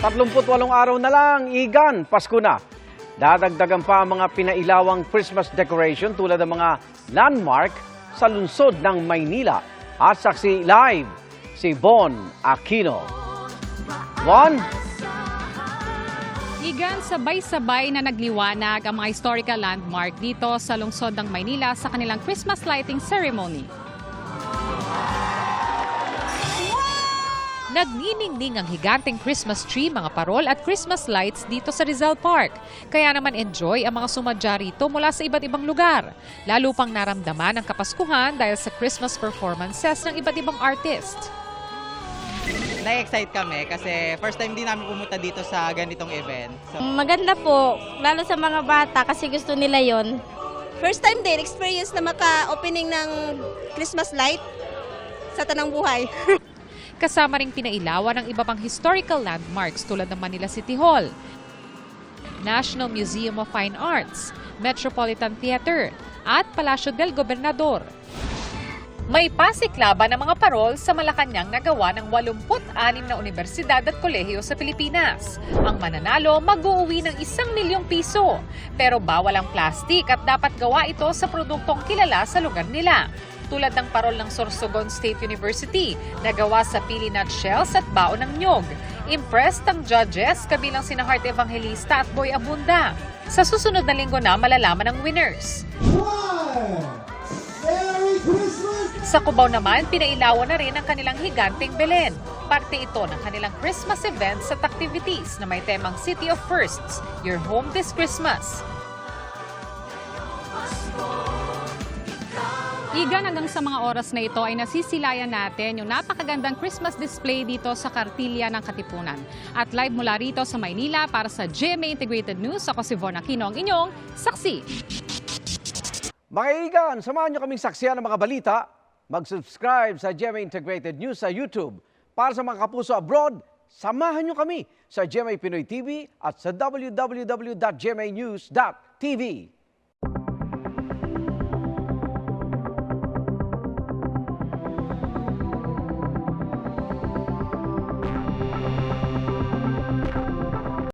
38 araw na lang, Igan, Pasko na. Dadagdagan pa ang mga pinailawang Christmas decoration tulad ng mga landmark sa lungsod ng Maynila. At saksi live, si Bon Aquino. Bon? Igan, sabay-sabay na nagliwanag ang mga historical landmark dito sa lungsod ng Maynila sa kanilang Christmas lighting ceremony. Nagniningning ang higanteng Christmas tree, mga parol at Christmas lights dito sa Rizal Park. Kaya naman enjoy ang mga sumadya rito mula sa iba't ibang lugar. Lalo pang naramdaman ang Kapaskuhan dahil sa Christmas performances ng iba't ibang artist. Na-excite kami kasi first time din namin pumunta dito sa ganitong event. So, Maganda po, lalo sa mga bata kasi gusto nila yon. First time din, experience na maka-opening ng Christmas light sa Tanang Buhay. Kasama ring pinailawan ng iba pang historical landmarks tulad ng Manila City Hall, National Museum of Fine Arts, Metropolitan Theater at Palacio del Gobernador. May pasiklaban ng mga parol sa Malacanang na gawa ng 86 na universidad at kolehiyo sa Pilipinas. Ang mananalo mag-uuwi ng 1 milyong piso. Pero bawal ang plastic at dapat gawa ito sa produktong kilala sa lugar nila. Tulad ng parol ng Sorsogon State University na gawa sa pili nut shells at baon ng nyog. Impressed ang judges kabilang sina Heart Evangelista at Boy Abunda. Sa susunod na linggo na malalaman ang winners. Sa Cubao naman, pinailawan na rin ang kanilang higanteng Belen. Parte ito ng kanilang Christmas events at activities na may temang City of Firsts, Your Home This Christmas. Igan, hanggang sa mga oras na ito ay nasisilayan natin yung napakagandang Christmas display dito sa Kartilya ng Katipunan. At live mula rito sa Maynila para sa GMA Integrated News, ako si Von Aquino, ang inyong saksi. Mga Igan, samahan nyo kaming saksiyan ng mga balita. Mag-subscribe sa GMA Integrated News sa YouTube. Para sa mga kapuso abroad, samahan nyo kami sa GMA Pinoy TV at sa www.gmanews.tv.